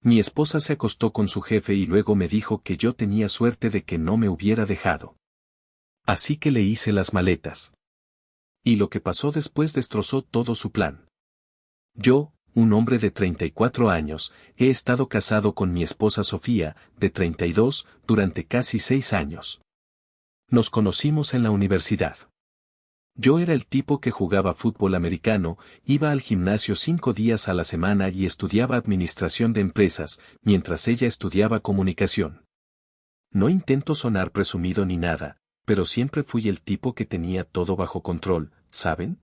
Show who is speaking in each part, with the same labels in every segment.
Speaker 1: Mi esposa se acostó con su jefe y luego me dijo que yo tenía suerte de que no me hubiera dejado. Así que le hice las maletas. Y lo que pasó después destrozó todo su plan. Yo, un hombre de 34 años, he estado casado con mi esposa Sofía, de 32, durante casi 6 años. Nos conocimos en la universidad. Yo era el tipo que jugaba fútbol americano, iba al gimnasio 5 días a la semana y estudiaba administración de empresas, mientras ella estudiaba comunicación. No intento sonar presumido ni nada, pero siempre fui el tipo que tenía todo bajo control, ¿saben?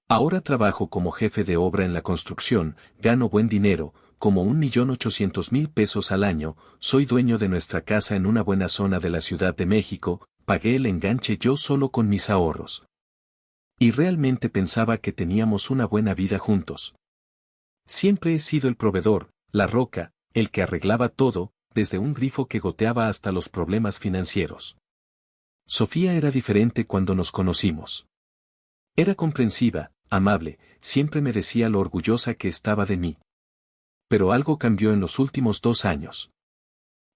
Speaker 1: Ahora trabajo como jefe de obra en la construcción, gano buen dinero, como 1.800.000 pesos al año, soy dueño de nuestra casa en una buena zona de la Ciudad de México, pagué el enganche yo solo con mis ahorros. Y realmente pensaba que teníamos una buena vida juntos. Siempre he sido el proveedor, la roca, el que arreglaba todo, desde un grifo que goteaba hasta los problemas financieros. Sofía era diferente cuando nos conocimos. Era comprensiva, amable, siempre me decía lo orgullosa que estaba de mí. Pero algo cambió en los últimos 2 años.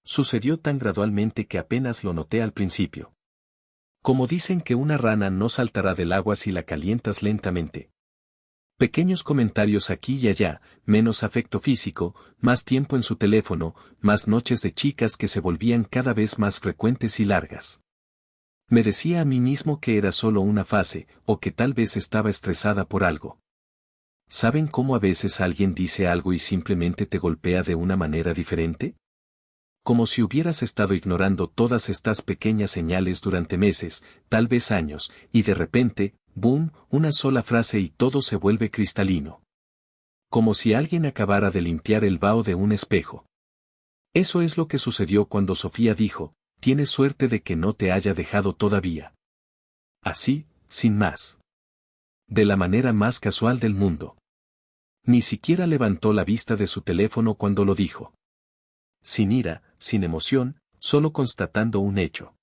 Speaker 1: Sucedió tan gradualmente que apenas lo noté al principio. Como dicen que una rana no saltará del agua si la calientas lentamente. Pequeños comentarios aquí y allá, menos afecto físico, más tiempo en su teléfono, más noches de chicas que se volvían cada vez más frecuentes y largas. Me decía a mí mismo que era solo una fase, o que tal vez estaba estresada por algo. ¿Saben cómo a veces alguien dice algo y simplemente te golpea de una manera diferente? Como si hubieras estado ignorando todas estas pequeñas señales durante meses, tal vez años, y de repente, ¡boom!, una sola frase y todo se vuelve cristalino. Como si alguien acabara de limpiar el vaho de un espejo. Eso es lo que sucedió cuando Sofía dijo, tienes suerte de que no te haya dejado todavía. Así, sin más. De la manera más casual del mundo. Ni siquiera levantó la vista de su teléfono cuando lo dijo. Sin ira, sin emoción, solo constatando un hecho.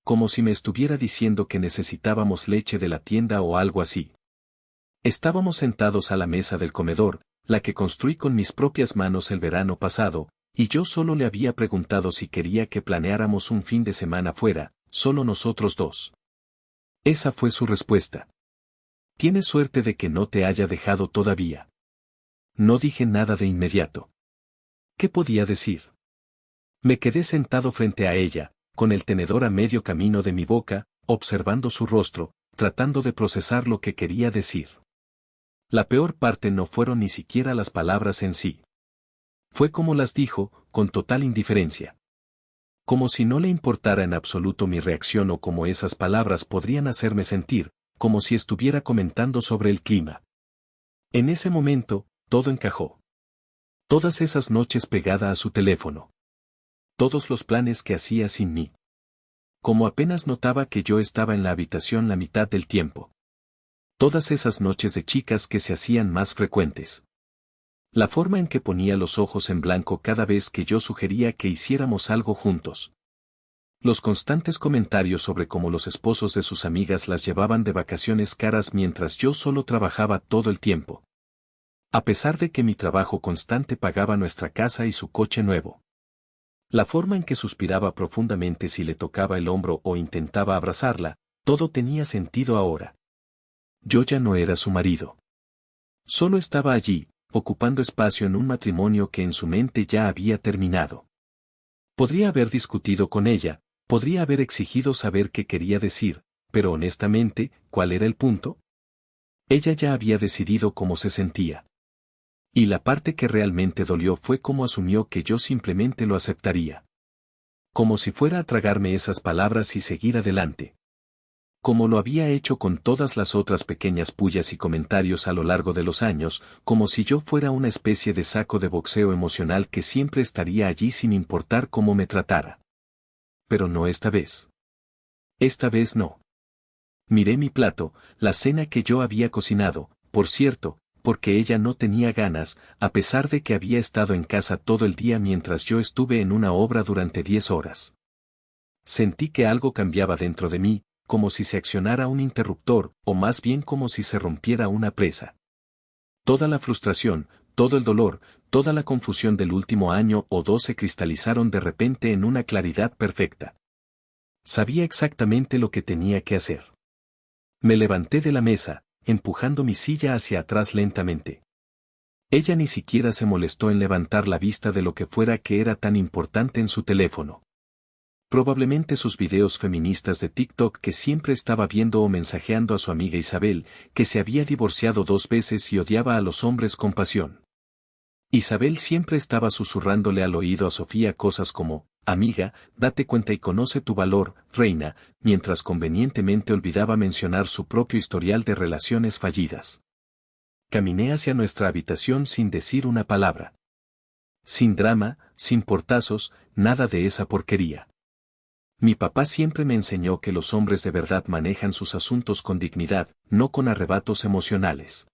Speaker 1: Como si me estuviera diciendo que necesitábamos leche de la tienda o algo así. Estábamos sentados a la mesa del comedor, la que construí con mis propias manos el verano pasado, y yo solo le había preguntado si quería que planeáramos un fin de semana fuera, solo nosotros dos. Esa fue su respuesta. Tienes suerte de que no te haya dejado todavía. No dije nada de inmediato. ¿Qué podía decir? Me quedé sentado frente a ella, con el tenedor a medio camino de mi boca, observando su rostro, tratando de procesar lo que quería decir. La peor parte no fueron ni siquiera las palabras en sí. Fue como las dijo, con total indiferencia. Como si no le importara en absoluto mi reacción o como esas palabras podrían hacerme sentir, como si estuviera comentando sobre el clima. En ese momento, todo encajó. Todas esas noches pegada a su teléfono. Todos los planes que hacía sin mí. Como apenas notaba que yo estaba en la habitación la mitad del tiempo. Todas esas noches de chicas que se hacían más frecuentes. La forma en que ponía los ojos en blanco cada vez que yo sugería que hiciéramos algo juntos. Los constantes comentarios sobre cómo los esposos de sus amigas las llevaban de vacaciones caras mientras yo solo trabajaba todo el tiempo. A pesar de que mi trabajo constante pagaba nuestra casa y su coche nuevo. La forma en que suspiraba profundamente si le tocaba el hombro o intentaba abrazarla, todo tenía sentido ahora. Yo ya no era su marido. Solo estaba allí, ocupando espacio en un matrimonio que en su mente ya había terminado. Podría haber discutido con ella, podría haber exigido saber qué quería decir, pero honestamente, ¿cuál era el punto? Ella ya había decidido cómo se sentía. Y la parte que realmente dolió fue cómo asumió que yo simplemente lo aceptaría. Como si fuera a tragarme esas palabras y seguir adelante. Como lo había hecho con todas las otras pequeñas pullas y comentarios a lo largo de los años, como si yo fuera una especie de saco de boxeo emocional que siempre estaría allí sin importar cómo me tratara. Pero no esta vez. Esta vez no. Miré mi plato, la cena que yo había cocinado, por cierto, porque ella no tenía ganas, a pesar de que había estado en casa todo el día mientras yo estuve en una obra durante 10 horas. Sentí que algo cambiaba dentro de mí, como si se accionara un interruptor, o más bien como si se rompiera una presa. Toda la frustración, Todo el dolor, toda la confusión del último año o dos se cristalizaron de repente en una claridad perfecta. Sabía exactamente lo que tenía que hacer. Me levanté de la mesa, empujando mi silla hacia atrás lentamente. Ella ni siquiera se molestó en levantar la vista de lo que fuera que era tan importante en su teléfono. Probablemente sus videos feministas de TikTok que siempre estaba viendo o mensajeando a su amiga Isabel, que se había divorciado 2 veces y odiaba a los hombres con pasión. Isabel siempre estaba susurrándole al oído a Sofía cosas como, amiga, date cuenta y conoce tu valor, reina, mientras convenientemente olvidaba mencionar su propio historial de relaciones fallidas. Caminé hacia nuestra habitación sin decir una palabra. Sin drama, sin portazos, nada de esa porquería. Mi papá siempre me enseñó que los hombres de verdad manejan sus asuntos con dignidad, no con arrebatos emocionales.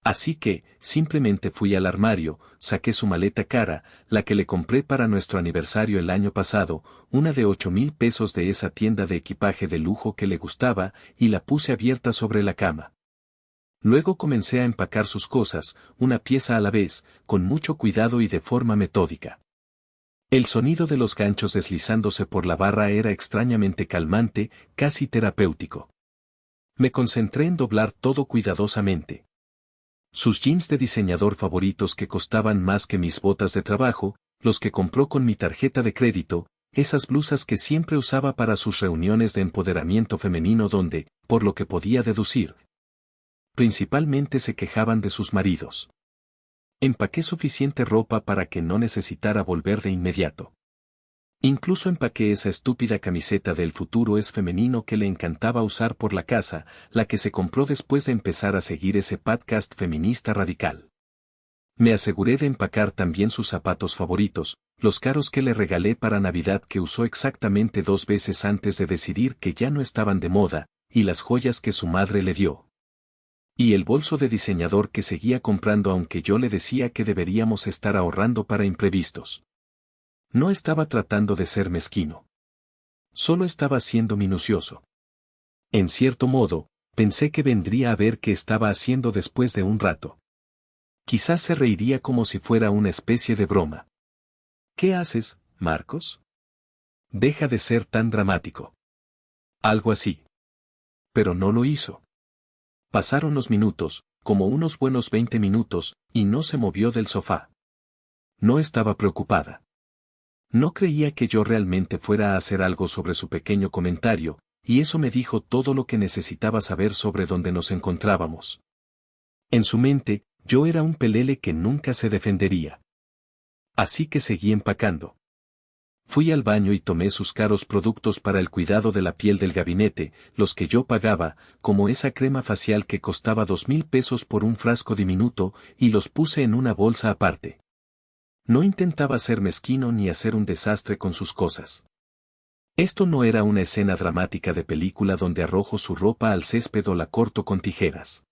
Speaker 1: Así que, simplemente fui al armario, saqué su maleta cara, la que le compré para nuestro aniversario el año pasado, una de 8,000 pesos de esa tienda de equipaje de lujo que le gustaba, y la puse abierta sobre la cama. Luego comencé a empacar sus cosas, una pieza a la vez, con mucho cuidado y de forma metódica. El sonido de los ganchos deslizándose por la barra era extrañamente calmante, casi terapéutico. Me concentré en doblar todo cuidadosamente. Sus jeans de diseñador favoritos que costaban más que mis botas de trabajo, los que compró con mi tarjeta de crédito, esas blusas que siempre usaba para sus reuniones de empoderamiento femenino donde, por lo que podía deducir, principalmente se quejaban de sus maridos. Empaqué suficiente ropa para que no necesitara volver de inmediato. Incluso empaqué esa estúpida camiseta del futuro es femenino que le encantaba usar por la casa, la que se compró después de empezar a seguir ese podcast feminista radical. Me aseguré de empacar también sus zapatos favoritos, los caros que le regalé para Navidad que usó exactamente 2 veces antes de decidir que ya no estaban de moda, y las joyas que su madre le dio. Y el bolso de diseñador que seguía comprando aunque yo le decía que deberíamos estar ahorrando para imprevistos. No estaba tratando de ser mezquino. Solo estaba siendo minucioso. En cierto modo, pensé que vendría a ver qué estaba haciendo después de un rato. Quizás se reiría como si fuera una especie de broma. ¿Qué haces, Marcos? Deja de ser tan dramático. Algo así. Pero no lo hizo. Pasaron los minutos, como unos buenos 20 minutos, y no se movió del sofá. No estaba preocupada. No creía que yo realmente fuera a hacer algo sobre su pequeño comentario, y eso me dijo todo lo que necesitaba saber sobre dónde nos encontrábamos. En su mente, yo era un pelele que nunca se defendería. Así que seguí empacando. Fui al baño y tomé sus caros productos para el cuidado de la piel del gabinete, los que yo pagaba, como esa crema facial que costaba 2,000 pesos por un frasco diminuto, y los puse en una bolsa aparte. No intentaba ser mezquino ni hacer un desastre con sus cosas. Esto no era una escena dramática de película donde arrojo su ropa al césped o la corto con tijeras.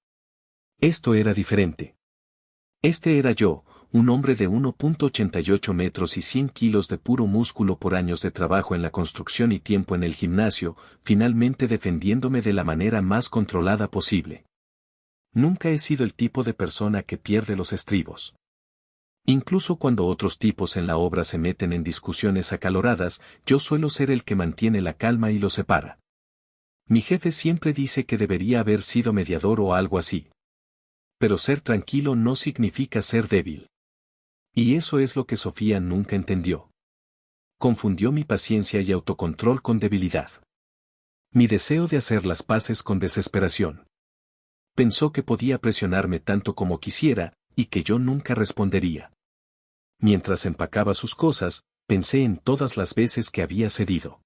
Speaker 1: Esto era diferente. Este era yo, un hombre de 1,88 metros y 100 kilos de puro músculo por años de trabajo en la construcción y tiempo en el gimnasio, finalmente defendiéndome de la manera más controlada posible. Nunca he sido el tipo de persona que pierde los estribos. Incluso cuando otros tipos en la obra se meten en discusiones acaloradas, yo suelo ser el que mantiene la calma y los separa. Mi jefe siempre dice que debería haber sido mediador o algo así. Pero ser tranquilo no significa ser débil. Y eso es lo que Sofía nunca entendió. Confundió mi paciencia y autocontrol con debilidad. Mi deseo de hacer las paces con desesperación. Pensó que podía presionarme tanto como quisiera, y que yo nunca respondería. Mientras empacaba sus cosas, pensé en todas las veces que había cedido.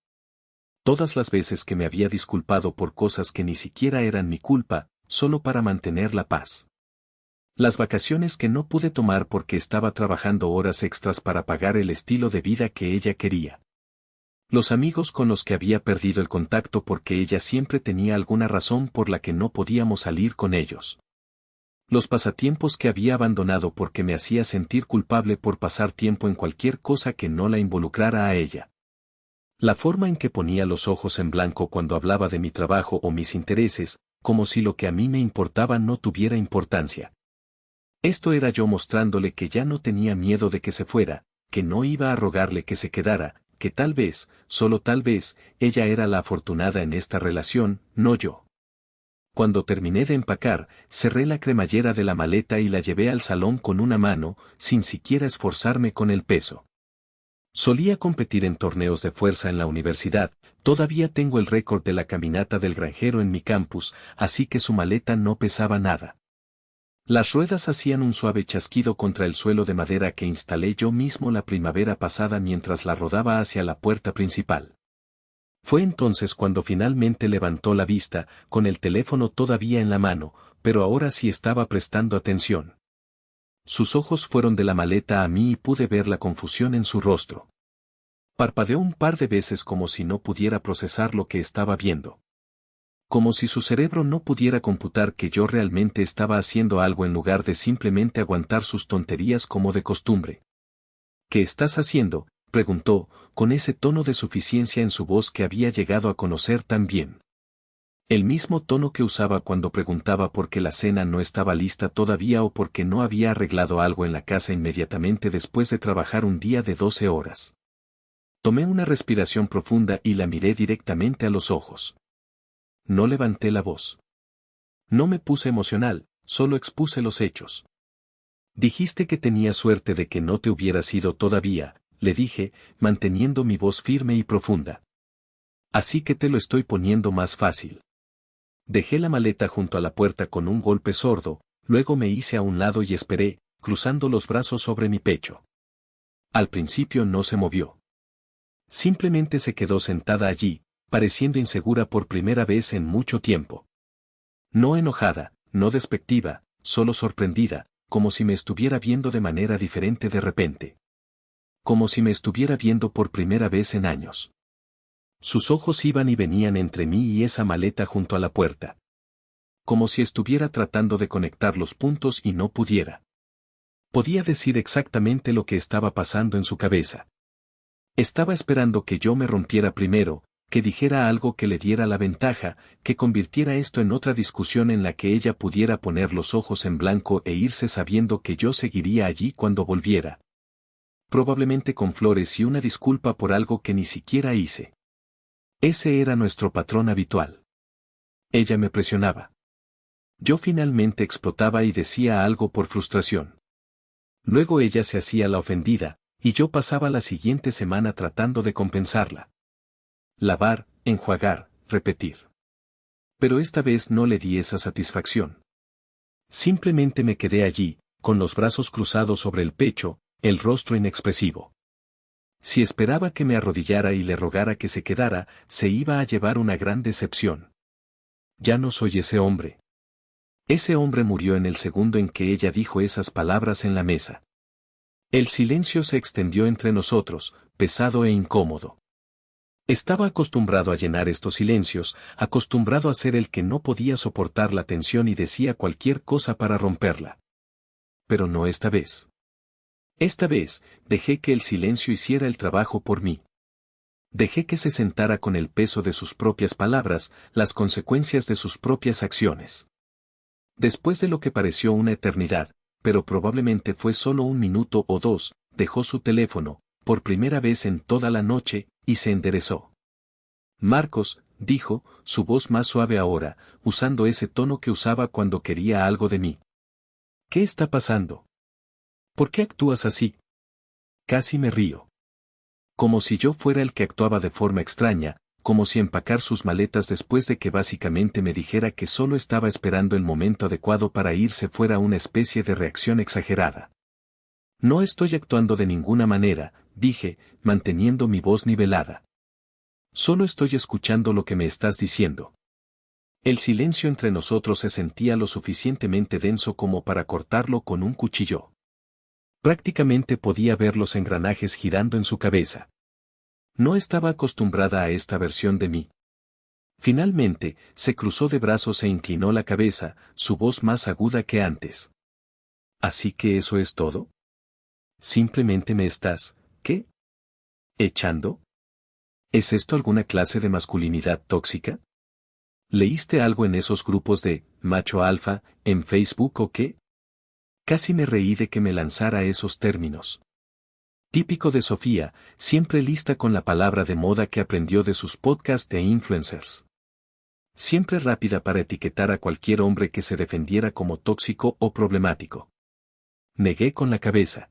Speaker 1: Todas las veces que me había disculpado por cosas que ni siquiera eran mi culpa, solo para mantener la paz. Las vacaciones que no pude tomar porque estaba trabajando horas extras para pagar el estilo de vida que ella quería. Los amigos con los que había perdido el contacto porque ella siempre tenía alguna razón por la que no podíamos salir con ellos. Los pasatiempos que había abandonado porque me hacía sentir culpable por pasar tiempo en cualquier cosa que no la involucrara a ella. La forma en que ponía los ojos en blanco cuando hablaba de mi trabajo o mis intereses, como si lo que a mí me importaba no tuviera importancia. Esto era yo mostrándole que ya no tenía miedo de que se fuera, que no iba a rogarle que se quedara, que tal vez, solo tal vez, ella era la afortunada en esta relación, no yo. Cuando terminé de empacar, cerré la cremallera de la maleta y la llevé al salón con una mano, sin siquiera esforzarme con el peso. Solía competir en torneos de fuerza en la universidad, todavía tengo el récord de la caminata del granjero en mi campus, así que su maleta no pesaba nada. Las ruedas hacían un suave chasquido contra el suelo de madera que instalé yo mismo la primavera pasada mientras la rodaba hacia la puerta principal. Fue entonces cuando finalmente levantó la vista, con el teléfono todavía en la mano, pero ahora sí estaba prestando atención. Sus ojos fueron de la maleta a mí y pude ver la confusión en su rostro. Parpadeó un par de veces como si no pudiera procesar lo que estaba viendo. Como si su cerebro no pudiera computar que yo realmente estaba haciendo algo en lugar de simplemente aguantar sus tonterías como de costumbre. ¿Qué estás haciendo?, preguntó, con ese tono de suficiencia en su voz que había llegado a conocer tan bien. El mismo tono que usaba cuando preguntaba por qué la cena no estaba lista todavía o por qué no había arreglado algo en la casa inmediatamente después de trabajar un día de 12 horas. Tomé una respiración profunda y la miré directamente a los ojos. No levanté la voz. No me puse emocional, solo expuse los hechos. Dijiste que tenía suerte de que no te hubieras ido todavía, le dije, manteniendo mi voz firme y profunda. Así que te lo estoy poniendo más fácil. Dejé la maleta junto a la puerta con un golpe sordo, luego me hice a un lado y esperé, cruzando los brazos sobre mi pecho. Al principio no se movió. Simplemente se quedó sentada allí, pareciendo insegura por primera vez en mucho tiempo. No enojada, no despectiva, solo sorprendida, como si me estuviera viendo de manera diferente de repente. Como si me estuviera viendo por primera vez en años. Sus ojos iban y venían entre mí y esa maleta junto a la puerta. Como si estuviera tratando de conectar los puntos y no pudiera. Podía decir exactamente lo que estaba pasando en su cabeza. Estaba esperando que yo me rompiera primero, que dijera algo que le diera la ventaja, que convirtiera esto en otra discusión en la que ella pudiera poner los ojos en blanco e irse sabiendo que yo seguiría allí cuando volviera. Probablemente con flores y una disculpa por algo que ni siquiera hice. Ese era nuestro patrón habitual. Ella me presionaba. Yo finalmente explotaba y decía algo por frustración. Luego ella se hacía la ofendida, y yo pasaba la siguiente semana tratando de compensarla. Lavar, enjuagar, repetir. Pero esta vez no le di esa satisfacción. Simplemente me quedé allí, con los brazos cruzados sobre el pecho, el rostro inexpresivo. Si esperaba que me arrodillara y le rogara que se quedara, se iba a llevar una gran decepción. Ya no soy ese hombre. Ese hombre murió en el segundo en que ella dijo esas palabras en la mesa. El silencio se extendió entre nosotros, pesado e incómodo. Estaba acostumbrado a llenar estos silencios, acostumbrado a ser el que no podía soportar la tensión y decía cualquier cosa para romperla. Pero no esta vez. Esta vez, dejé que el silencio hiciera el trabajo por mí. Dejé que se sentara con el peso de sus propias palabras, las consecuencias de sus propias acciones. Después de lo que pareció una eternidad, pero probablemente fue solo un minuto o dos, dejó su teléfono, por primera vez en toda la noche, y se enderezó. Marcos, dijo, su voz más suave ahora, usando ese tono que usaba cuando quería algo de mí. ¿Qué está pasando? ¿Por qué actúas así? Casi me río. Como si yo fuera el que actuaba de forma extraña, como si empacar sus maletas después de que básicamente me dijera que solo estaba esperando el momento adecuado para irse fuera una especie de reacción exagerada. No estoy actuando de ninguna manera, dije, manteniendo mi voz nivelada. Solo estoy escuchando lo que me estás diciendo. El silencio entre nosotros se sentía lo suficientemente denso como para cortarlo con un cuchillo. Prácticamente podía ver los engranajes girando en su cabeza. No estaba acostumbrada a esta versión de mí. Finalmente, se cruzó de brazos e inclinó la cabeza, su voz más aguda que antes. ¿Así que eso es todo? Simplemente me estás, ¿qué? ¿Echando? ¿Es esto alguna clase de masculinidad tóxica? ¿Leíste algo en esos grupos de macho alfa en Facebook o qué? Casi me reí de que me lanzara esos términos. Típico de Sofía, siempre lista con la palabra de moda que aprendió de sus podcasts e influencers. Siempre rápida para etiquetar a cualquier hombre que se defendiera como tóxico o problemático. Negué con la cabeza.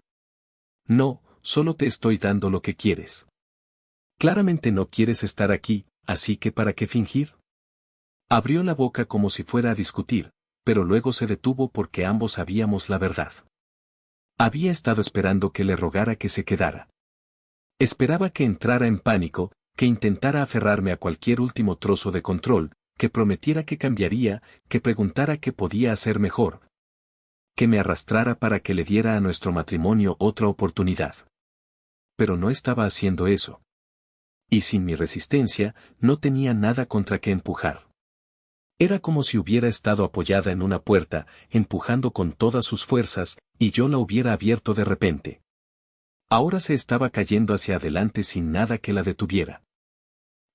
Speaker 1: No, solo te estoy dando lo que quieres. Claramente no quieres estar aquí, así que ¿para qué fingir? Abrió la boca como si fuera a discutir, pero luego se detuvo porque ambos sabíamos la verdad. Había estado esperando que le rogara que se quedara. Esperaba que entrara en pánico, que intentara aferrarme a cualquier último trozo de control, que prometiera que cambiaría, que preguntara qué podía hacer mejor. Que me arrastrara para que le diera a nuestro matrimonio otra oportunidad. Pero no estaba haciendo eso. Y sin mi resistencia, no tenía nada contra qué empujar. Era como si hubiera estado apoyada en una puerta, empujando con todas sus fuerzas, y yo la hubiera abierto de repente. Ahora se estaba cayendo hacia adelante sin nada que la detuviera.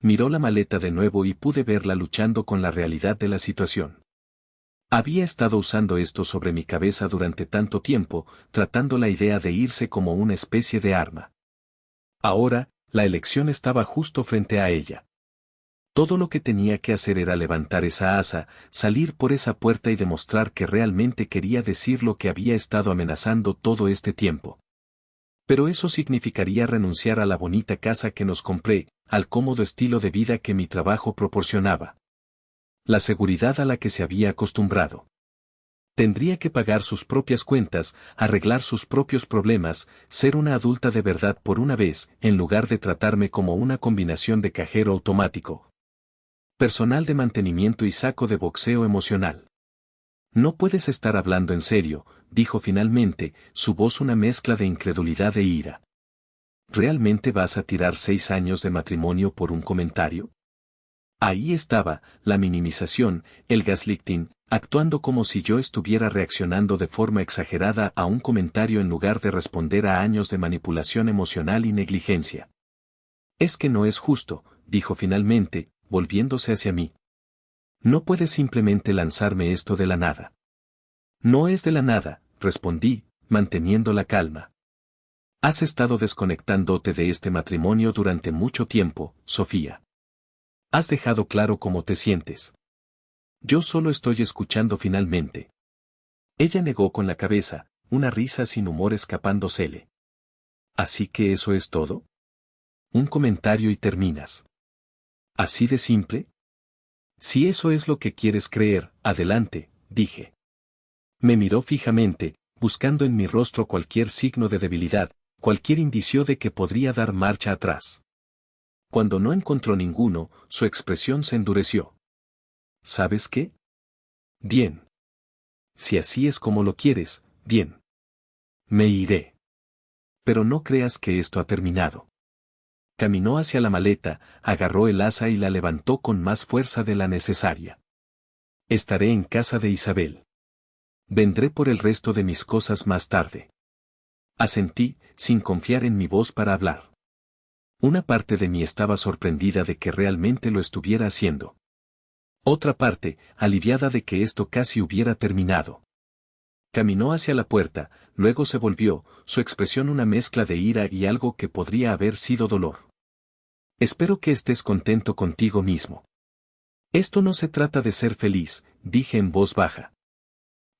Speaker 1: Miró la maleta de nuevo y pude verla luchando con la realidad de la situación. Había estado usando esto sobre mi cabeza durante tanto tiempo, tratando la idea de irse como una especie de arma. Ahora, la elección estaba justo frente a ella. Todo lo que tenía que hacer era levantar esa asa, salir por esa puerta y demostrar que realmente quería decir lo que había estado amenazando todo este tiempo. Pero eso significaría renunciar a la bonita casa que nos compré, al cómodo estilo de vida que mi trabajo proporcionaba. La seguridad a la que se había acostumbrado. Tendría que pagar sus propias cuentas, arreglar sus propios problemas, ser una adulta de verdad por una vez, en lugar de tratarme como una combinación de cajero automático, personal de mantenimiento y saco de boxeo emocional. No puedes estar hablando en serio, dijo finalmente, su voz una mezcla de incredulidad e ira. ¿Realmente vas a tirar 6 años de matrimonio por un comentario? Ahí estaba, la minimización, el gaslighting, actuando como si yo estuviera reaccionando de forma exagerada a un comentario en lugar de responder a años de manipulación emocional y negligencia. Es que no es justo, dijo finalmente, volviéndose hacia mí. No puedes simplemente lanzarme esto de la nada. No es de la nada, respondí, manteniendo la calma. Has estado desconectándote de este matrimonio durante mucho tiempo, Sofía. Has dejado claro cómo te sientes. Yo solo estoy escuchando finalmente. Ella negó con la cabeza, una risa sin humor escapándosele. ¿Así que eso es todo? Un comentario y terminas. ¿Así de simple? Si eso es lo que quieres creer, adelante, dije. Me miró fijamente, buscando en mi rostro cualquier signo de debilidad, cualquier indicio de que podría dar marcha atrás. Cuando no encontró ninguno, su expresión se endureció. ¿Sabes qué? Bien. Si así es como lo quieres, bien. Me iré. Pero no creas que esto ha terminado. Caminó hacia la maleta, agarró el asa y la levantó con más fuerza de la necesaria. Estaré en casa de Isabel. Vendré por el resto de mis cosas más tarde. Asentí, sin confiar en mi voz para hablar. Una parte de mí estaba sorprendida de que realmente lo estuviera haciendo. Otra parte, aliviada de que esto casi hubiera terminado. Caminó hacia la puerta, luego se volvió, su expresión una mezcla de ira y algo que podría haber sido dolor. Espero que estés contento contigo mismo. Esto no se trata de ser feliz, dije en voz baja.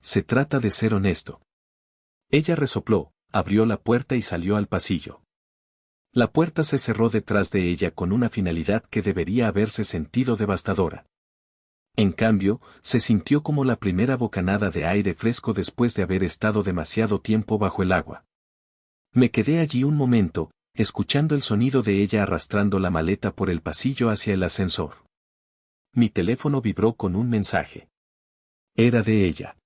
Speaker 1: Se trata de ser honesto. Ella resopló, abrió la puerta y salió al pasillo. La puerta se cerró detrás de ella con una finalidad que debería haberse sentido devastadora. En cambio, se sintió como la primera bocanada de aire fresco después de haber estado demasiado tiempo bajo el agua. Me quedé allí un momento, escuchando el sonido de ella arrastrando la maleta por el pasillo hacia el ascensor. Mi teléfono vibró con un mensaje. Era de ella.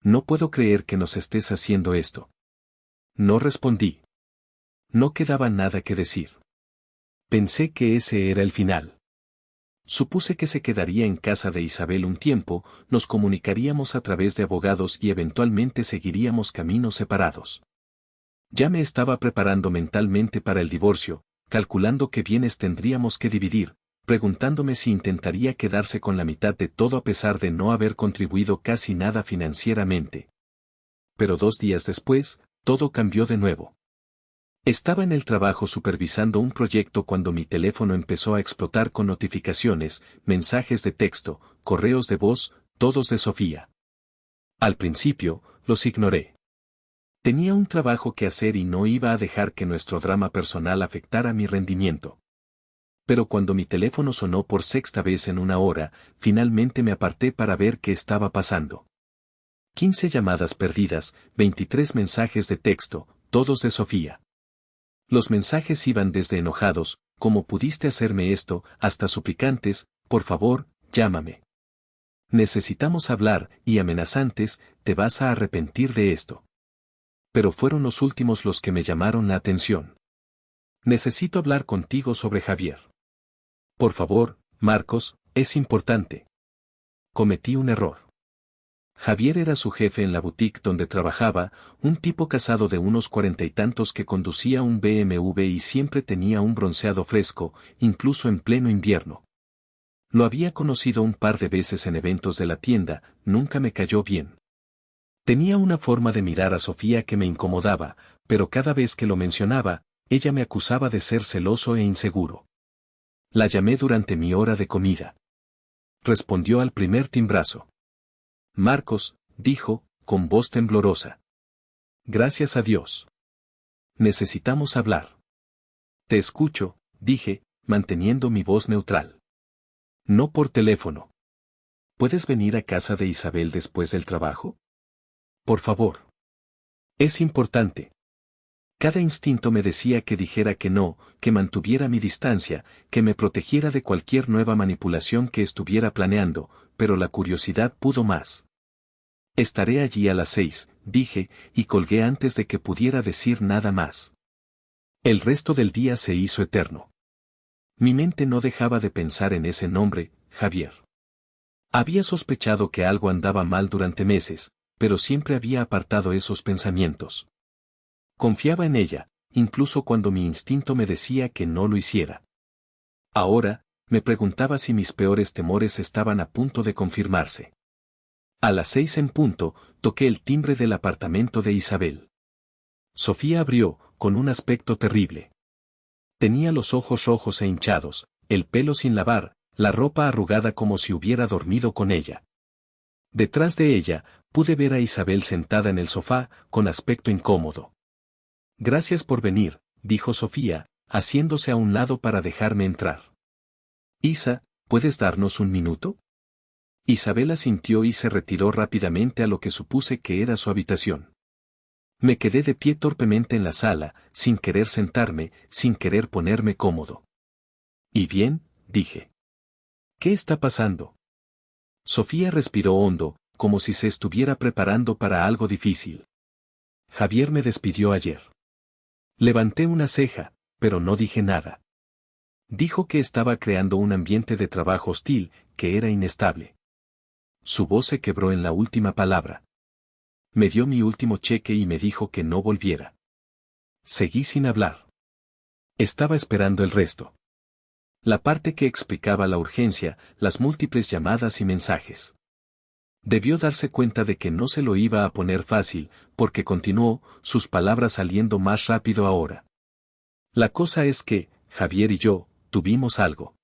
Speaker 1: No puedo creer que nos estés haciendo esto. No respondí. No quedaba nada que decir. Pensé que ese era el final. Supuse que se quedaría en casa de Isabel un tiempo, nos comunicaríamos a través de abogados y eventualmente seguiríamos caminos separados. Ya me estaba preparando mentalmente para el divorcio, calculando qué bienes tendríamos que dividir, preguntándome si intentaría quedarse con la mitad de todo a pesar de no haber contribuido casi nada financieramente. Pero 2 días después, todo cambió de nuevo. Estaba en el trabajo supervisando un proyecto cuando mi teléfono empezó a explotar con notificaciones, mensajes de texto, correos de voz, todos de Sofía. Al principio, los ignoré. Tenía un trabajo que hacer y no iba a dejar que nuestro drama personal afectara mi rendimiento. Pero cuando mi teléfono sonó por sexta vez en una hora, finalmente me aparté para ver qué estaba pasando. 15 llamadas perdidas, 23 mensajes de texto, todos de Sofía. Los mensajes iban desde enojados, ¿cómo pudiste hacerme esto?, hasta suplicantes, por favor, llámame. Necesitamos hablar, y amenazantes, te vas a arrepentir de esto. Pero fueron los últimos los que me llamaron la atención. Necesito hablar contigo sobre Javier. Por favor, Marcos, es importante. Cometí un error. Javier era su jefe en la boutique donde trabajaba, un tipo casado de unos 40 y tantos que conducía un BMW y siempre tenía un bronceado fresco, incluso en pleno invierno. Lo había conocido un par de veces en eventos de la tienda, nunca me cayó bien. Tenía una forma de mirar a Sofía que me incomodaba, pero cada vez que lo mencionaba, ella me acusaba de ser celoso e inseguro. La llamé durante mi hora de comida. Respondió al primer timbrazo. Marcos, dijo, con voz temblorosa. Gracias a Dios. Necesitamos hablar. Te escucho, dije, manteniendo mi voz neutral. No por teléfono. ¿Puedes venir a casa de Isabel después del trabajo? Por favor. Es importante. Cada instinto me decía que dijera que no, que mantuviera mi distancia, que me protegiera de cualquier nueva manipulación que estuviera planeando, pero la curiosidad pudo más. Estaré allí a las 6, dije, y colgué antes de que pudiera decir nada más. El resto del día se hizo eterno. Mi mente no dejaba de pensar en ese nombre, Javier. Había sospechado que algo andaba mal durante meses, pero siempre había apartado esos pensamientos. Confiaba en ella, incluso cuando mi instinto me decía que no lo hiciera. Ahora, me preguntaba si mis peores temores estaban a punto de confirmarse. A las 6 en punto, toqué el timbre del apartamento de Isabel. Sofía abrió, con un aspecto terrible. Tenía los ojos rojos e hinchados, el pelo sin lavar, la ropa arrugada como si hubiera dormido con ella. Detrás de ella, pude ver a Isabel sentada en el sofá, con aspecto incómodo. Gracias por venir, dijo Sofía, haciéndose a un lado para dejarme entrar. Isa, ¿puedes darnos un minuto? Isabel asintió y se retiró rápidamente a lo que supuse que era su habitación. Me quedé de pie torpemente en la sala, sin querer sentarme, sin querer ponerme cómodo. ¿Y bien?, dije. ¿Qué está pasando? Sofía respiró hondo, como si se estuviera preparando para algo difícil. Javier me despidió ayer. Levanté una ceja, pero no dije nada. Dijo que estaba creando un ambiente de trabajo hostil, que era inestable. Su voz se quebró en la última palabra. Me dio mi último cheque y me dijo que no volviera. Seguí sin hablar. Estaba esperando el resto. La parte que explicaba la urgencia, las múltiples llamadas y mensajes. Debió darse cuenta de que no se lo iba a poner fácil, porque continuó, sus palabras saliendo más rápido ahora. La cosa es que, Javier y yo, tuvimos algo.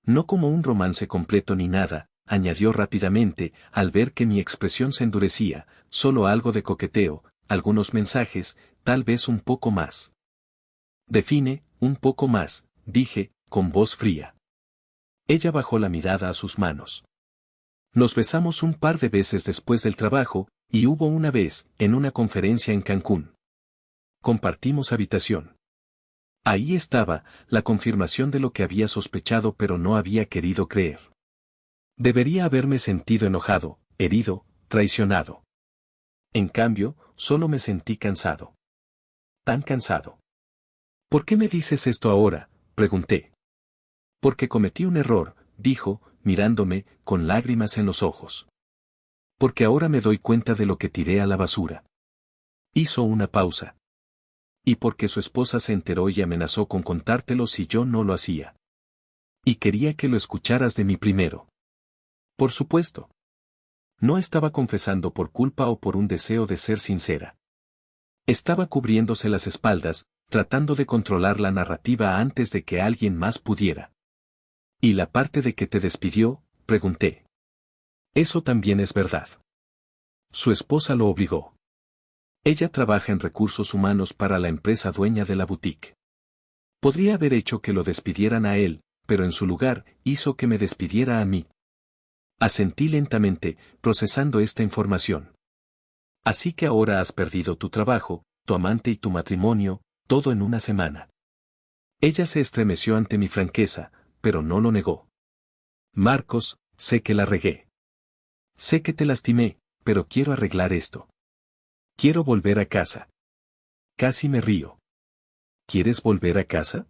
Speaker 1: No como un romance completo ni nada, añadió rápidamente, al ver que mi expresión se endurecía, solo algo de coqueteo, algunos mensajes, tal vez un poco más. Define, un poco más, dije, con voz fría. Ella bajó la mirada a sus manos. Nos besamos un par de veces después del trabajo, y hubo una vez, en una conferencia en Cancún. Compartimos habitación. Ahí estaba, la confirmación de lo que había sospechado pero no había querido creer. Debería haberme sentido enojado, herido, traicionado. En cambio, solo me sentí cansado. Tan cansado. ¿Por qué me dices esto ahora?, pregunté. Porque cometí un error, dijo, mirándome, con lágrimas en los ojos. Porque ahora me doy cuenta de lo que tiré a la basura. Hizo una pausa. Y porque su esposa se enteró y amenazó con contártelo si yo no lo hacía. Y quería que lo escucharas de mí primero. Por supuesto. No estaba confesando por culpa o por un deseo de ser sincera. Estaba cubriéndose las espaldas, tratando de controlar la narrativa antes de que alguien más pudiera. ¿Y la parte de que te despidió? Pregunté. Eso también es verdad. Su esposa lo obligó. Ella trabaja en recursos humanos para la empresa dueña de la boutique. Podría haber hecho que lo despidieran a él, pero en su lugar, hizo que me despidiera a mí. Asentí lentamente, procesando esta información. Así que ahora has perdido tu trabajo, tu amante y tu matrimonio, todo en una semana. Ella se estremeció ante mi franqueza, pero no lo negó. Marcos, sé que la regué. Sé que te lastimé, pero quiero arreglar esto. Quiero volver a casa. Casi me río. ¿Quieres volver a casa?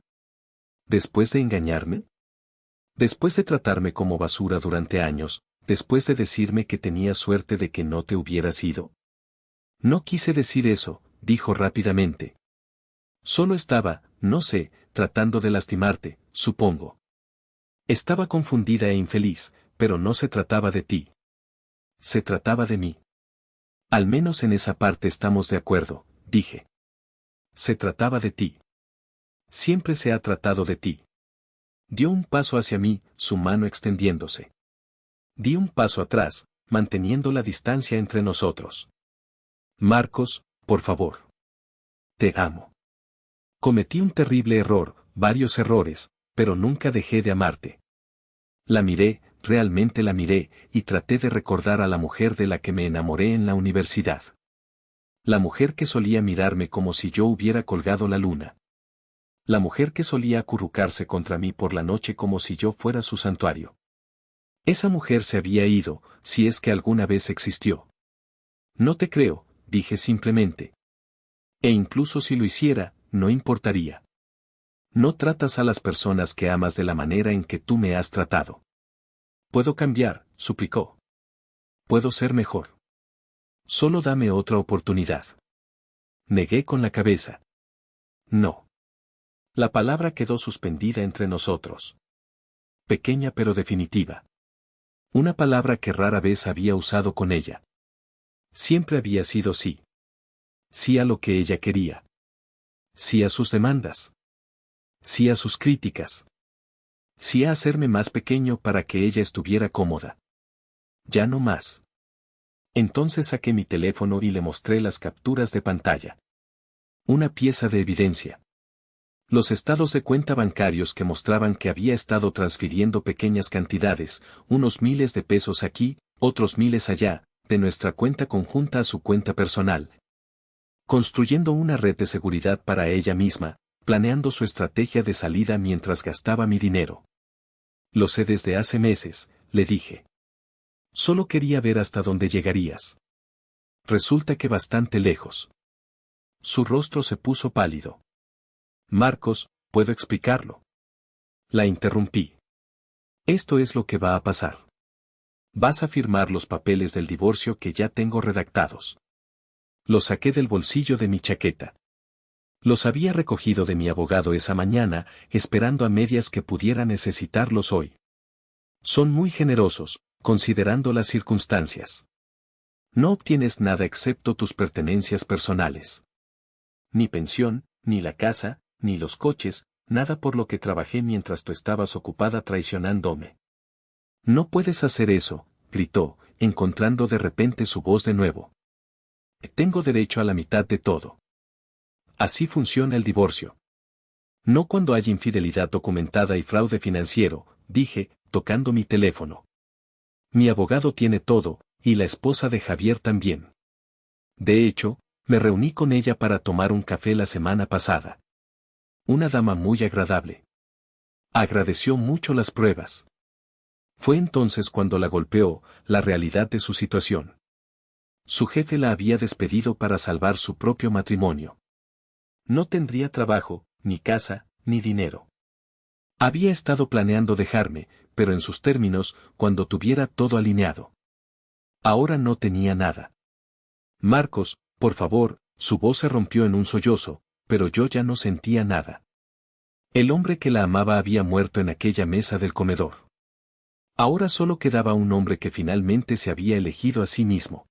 Speaker 1: ¿Después de engañarme? Después de tratarme como basura durante años, después de decirme que tenía suerte de que no te hubieras ido. No quise decir eso, dijo rápidamente. Solo estaba, no sé, tratando de lastimarte, supongo. Estaba confundida e infeliz, pero no se trataba de ti. Se trataba de mí. Al menos en esa parte estamos de acuerdo, dije. Se trataba de ti. Siempre se ha tratado de ti. Dio un paso hacia mí, su mano extendiéndose. Di un paso atrás, manteniendo la distancia entre nosotros. Marcos, por favor. Te amo. Cometí un terrible error, varios errores, pero nunca dejé de amarte. La miré, realmente la miré, y traté de recordar a la mujer de la que me enamoré en la universidad. La mujer que solía mirarme como si yo hubiera colgado la luna. La mujer que solía acurrucarse contra mí por la noche como si yo fuera su santuario. Esa mujer se había ido, si es que alguna vez existió. No te creo, dije simplemente. E incluso si lo hiciera, no importaría. No tratas a las personas que amas de la manera en que tú me has tratado. Puedo cambiar, suplicó. Puedo ser mejor. Solo dame otra oportunidad. Negué con la cabeza. No. La palabra quedó suspendida entre nosotros. Pequeña pero definitiva. Una palabra que rara vez había usado con ella. Siempre había sido sí. Sí a lo que ella quería. Sí a sus demandas. Sí a sus críticas. Sí a hacerme más pequeño para que ella estuviera cómoda. Ya no más. Entonces saqué mi teléfono y le mostré las capturas de pantalla. Una pieza de evidencia. Los estados de cuenta bancarios que mostraban que había estado transfiriendo pequeñas cantidades, unos miles de pesos aquí, otros miles allá, de nuestra cuenta conjunta a su cuenta personal. Construyendo una red de seguridad para ella misma, planeando su estrategia de salida mientras gastaba mi dinero. Lo sé desde hace meses, le dije. Solo quería ver hasta dónde llegarías. Resulta que bastante lejos. Su rostro se puso pálido. Marcos, ¿puedo explicarlo? La interrumpí. Esto es lo que va a pasar. Vas a firmar los papeles del divorcio que ya tengo redactados. Los saqué del bolsillo de mi chaqueta. Los había recogido de mi abogado esa mañana, esperando a medias que pudiera necesitarlos hoy. Son muy generosos, considerando las circunstancias. No obtienes nada excepto tus pertenencias personales. Ni pensión, ni la casa, ni los coches, nada por lo que trabajé mientras tú estabas ocupada traicionándome. No puedes hacer eso, gritó, encontrando de repente su voz de nuevo. Tengo derecho a la mitad de todo. Así funciona el divorcio. No cuando hay infidelidad documentada y fraude financiero, dije, tocando mi teléfono. Mi abogado tiene todo, y la esposa de Javier también. De hecho, me reuní con ella para tomar un café la semana pasada. Una dama muy agradable. Agradeció mucho las pruebas. Fue entonces cuando la golpeó, la realidad de su situación. Su jefe la había despedido para salvar su propio matrimonio. No tendría trabajo, ni casa, ni dinero. Había estado planeando dejarme, pero en sus términos, cuando tuviera todo alineado. Ahora no tenía nada. Marcos, por favor, su voz se rompió en un sollozo, pero yo ya no sentía nada. El hombre que la amaba había muerto en aquella mesa del comedor. Ahora solo quedaba un hombre que finalmente se había elegido a sí mismo.